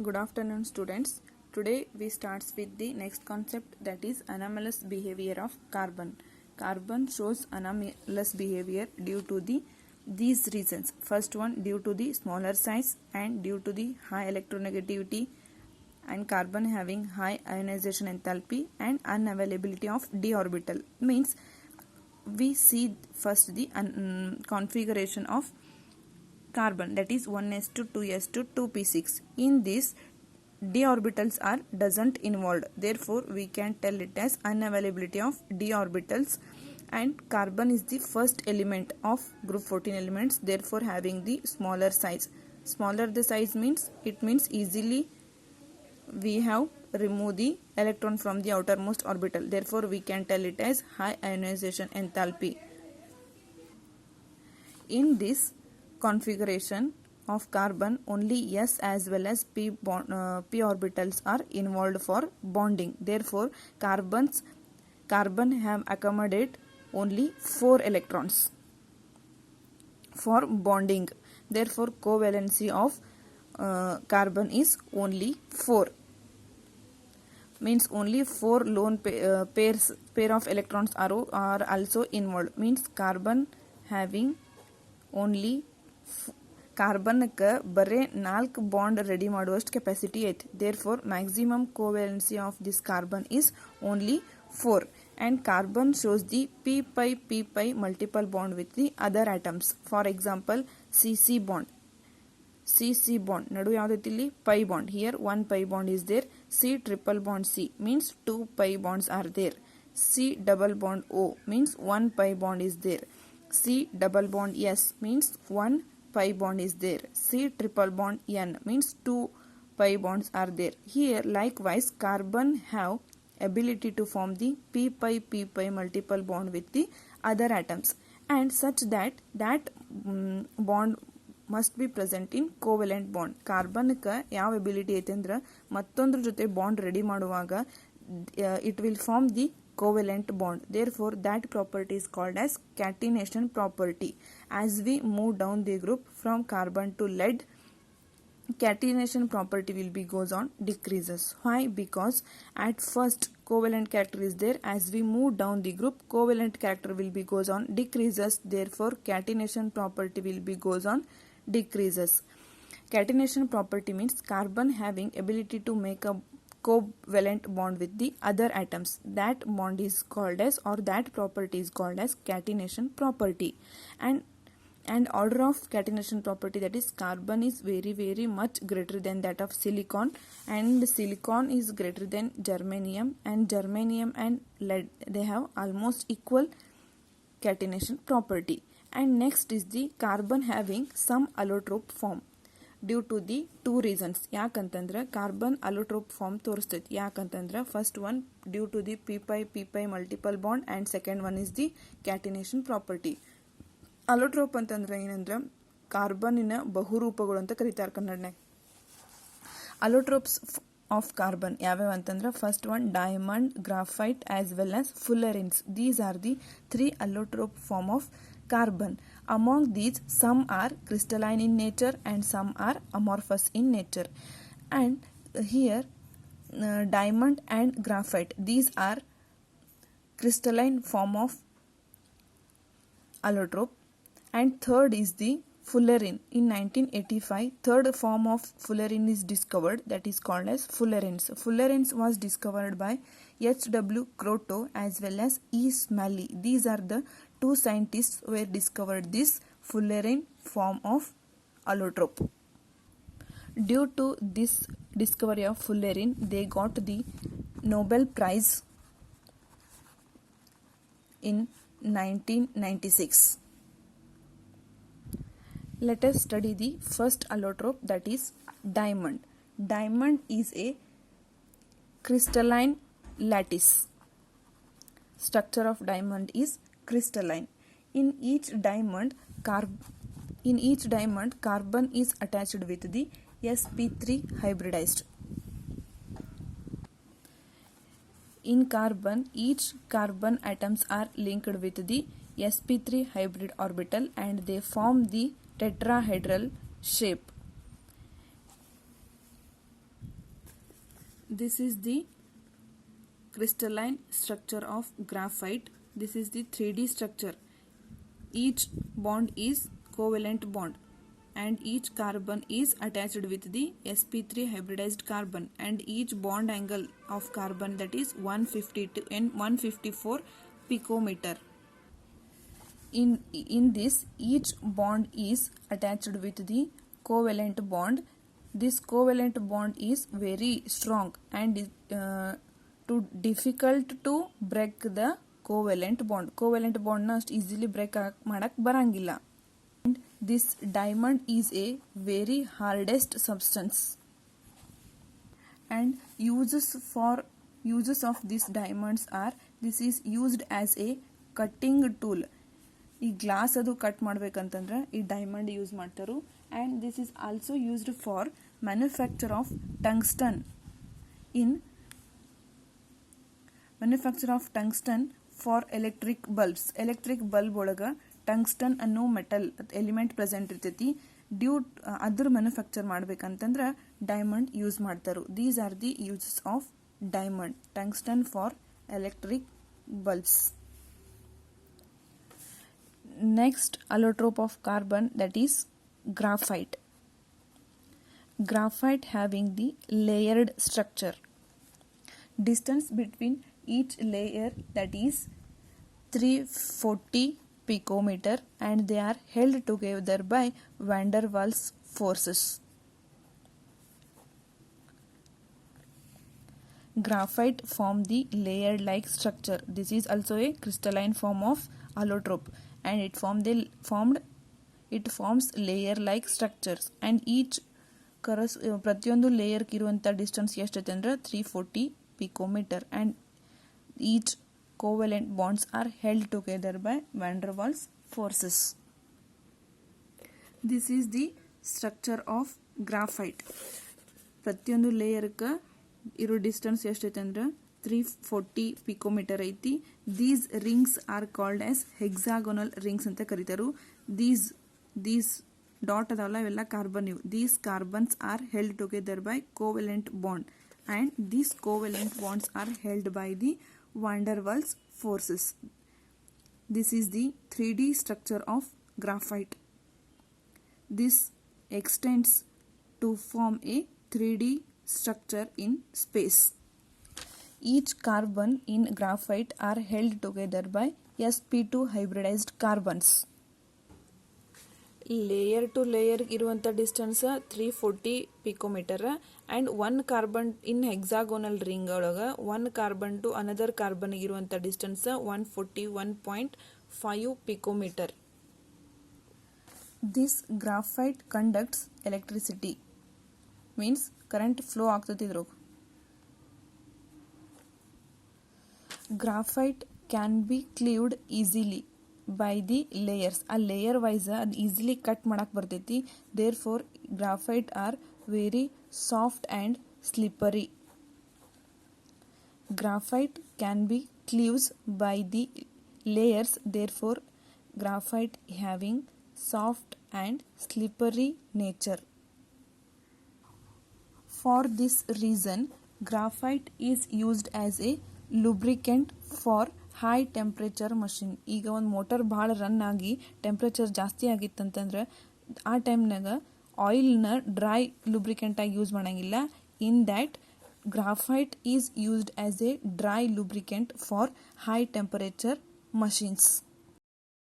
Good afternoon, students. Today we start with the next concept, that is anomalous behavior of carbon. Carbon shows anomalous behavior due to these reasons. First one, due to the smaller size and due to the high electronegativity, and carbon having high ionization enthalpy and unavailability of d orbital. Means we see first the configuration of carbon, that is 1s2 2s2 2p6. In this, d orbitals are doesn't involved, therefore we can tell it as unavailability of d orbitals, and carbon is the first element of group 14 elements, therefore having the smaller size. Smaller the size means it means easily we have remove the electron from the outermost orbital, therefore we can tell it as high ionization enthalpy. In this configuration of carbon, only s as well as p orbitals are involved for bonding, therefore carbon have accommodate only 4 electrons for bonding, therefore covalency of carbon is only 4, means only 4 lone pair of electrons are also involved, means carbon having only ಕಾರ್ಬನ್ಕ್ಕೆ ಬರೇ 4 bond ready ಮಾಡುವಷ್ಟು capacity ಐತಿ, therefore maximum covalency of this carbon is only 4, and carbon shows the p multiple bond with the other atoms. For example, cc bond nadu yaudaiತಿ ಇಲ್ಲಿ pi bond, here 1 pi bond is there. c triple bond c means 2 pi bonds are there. c double bond o means 1 pi bond is there. c double bond s means 1 pi bond is there. c triple bond n means 2 pi bonds are there. Here likewise carbon have ability to form the p multiple bond with the other atoms, and such that bond must be present in covalent bond. ಕಾರ್ಬನ್ಕ ಯಾವ ability ಐತೆ ಅಂದ್ರೆ ಮತ್ತೊಂದ್ರ ಜೊತೆ bond ready ಮಾಡುವಾಗ it will form the covalent bond, therefore that property is called as catenation property. As we move down the group from carbon to lead, catenation property will be goes on decreases. Why? Because at first covalent character is there, as we move down the group covalent character will be goes on decreases, therefore catenation property will be goes on decreases. Catenation property means carbon having ability to make a covalent bond with the other atoms, that bond is called as, or that property is called as catenation property. And order of catenation property, that is carbon is very much greater than that of silicon, and silicon is greater than germanium and lead, they have almost equal catenation property. And next is the carbon having some allotrope form due to the 2 reasons. ಯಾಕಂತಂದ್ರೆ carbon allotrope form ತೋರಿಸ್ತೈತಿ, ಯಾಕಂತಂದ್ರೆ first one due to the pi multiple bond, and second one is the catenation property. Allotrope ಅಂತಂದ್ರೆ ಏನಂದ್ರೆ ಕಾರ್ಬನ್ನಿನ ಬಹುರೂಪಗಳು ಅಂತ ಕರೀತಾರೆ ಕನ್ನಡನಾಗ. ಅಲೋಟ್ರೋಪ್ಸ್ of carbon ಯಾವ್ಯಾವ ಅಂತಂದ್ರೆ first one diamond, graphite as well as fullerenes. These are the 3 allotrope form of carbon. Among these, some are crystalline in nature and some are amorphous in nature. And here diamond and graphite, these are crystalline form of allotrope. And third is the fullerene. In 1985 third form of fullerene is discovered, that is called as fullerenes. Fullerenes was discovered by H.W. Kroto as well as E. Smalley. These are the 2 scientists who have discovered this fullerene form of allotrope. Due to this discovery of fullerene, they got the Nobel Prize in 1996. Let us study the first allotrope, that is diamond. Diamond is a crystalline lattice. Structure of diamond is crystalline. In each diamond carbon is attached with the sp3 hybridized. In carbon, each carbon atoms are linked with the sp3 hybrid orbital and they form the tetrahedral shape. This is the crystalline structure of graphite. This is the 3D structure. Each bond is covalent bond and each carbon is attached with the sp3 hybridized carbon, and each bond angle of carbon, that is 152 and 154 picometer. In this, each bond is attached with the covalent bond. This covalent bond is very strong and is too difficult to break the covalent bond. Covalent bond na easily break madak barangilla. And this diamond is a very hardest substance. And uses of these diamonds are, this is used as a cutting tool. ಈ glass ಅದು cut ಮಾಡ್ಬೇಕಂತಂದ್ರೆ ಈ diamond use ಮಾಡ್ತಾರು. And this is also used for manufacture of tungsten. Manufacture of tungsten for electric bulb ಒಳಗೆ tungsten ಅನ್ನೋ metal element present ಇರ್ತೈತಿ. ಅದ್ರ manufacture ಮಾಡ್ಬೇಕಂತಂದ್ರೆ ಡೈಮಂಡ್ ಯೂಸ್ ಮಾಡ್ತಾರು. These are the uses of diamond. Tungsten for electric bulbs. Next allotrope of carbon, that is graphite. Graphite having the layered structure. Distance between each layer, that is 340 picometer, and they are held together by van der Waals forces. Graphite form the layered like structure. This is also a crystalline form of allotrope, and it forms layer like structures, and each ಪ್ರತಿಯೊಂದು layer ಇರುವಂಥ distance ಎಷ್ಟೈತೆ ಅಂದ್ರೆ 340 picometer, and each covalent bonds are held together by van der Waals forces. This is the structure of graphite. ಪ್ರತಿಯೊಂದು ಲೇಯರ್ಗೆ ಇರೋ distance ಎಷ್ಟೈತೆ ಅಂದ್ರೆ 340 picometer ಐತಿ. These rings are called as hexagonal rings ಅಂತ ಕರೀತಾರು. ದೀಸ್ ಡಾಟ್ ಅದಾವಲ್ಲ ಇವೆಲ್ಲ carbon ಇವು. These carbons are held together by covalent bond, and these covalent bonds are held by the van der Waals forces. This is the 3D structure of graphite. This extends to form a 3D structure in space. Each carbon in graphite are held together by sp2 hybridized carbons. Layer to layer ಇರುವಂಥ distance 340 picometer, and one carbon in hexagonal ring ಒಳಗೆ one carbon to another carbon ಇರುವಂಥ distance 141.5 picometer. This graphite conducts electricity, means current flow ಆಗ್ತತಿದ್ರು. Graphite can be cleaved easily by the layers. ಆ layer wise ಅದು easily cut ಮಾಡಕ್ಕೆ ಬರ್ತೈತಿ. Therefore graphite are very soft and slippery. Graphite can be cleaves by the layers, therefore graphite having soft and slippery nature. For this reason graphite is used as A lubricant for high temperature machine. ಈಗ ಒಂದು motor ಭಾಳ run ಆಗಿ temperature ಜಾಸ್ತಿ ಆಗಿತ್ತಂತಂದ್ರೆ ಆ ಟೈಮ್ನಾಗ ಆಯಿಲ್ನ dry lubricant ಆಗಿ use ಮಾಡಂಗಿಲ್ಲ. In that graphite is used as A dry lubricant for high temperature machines.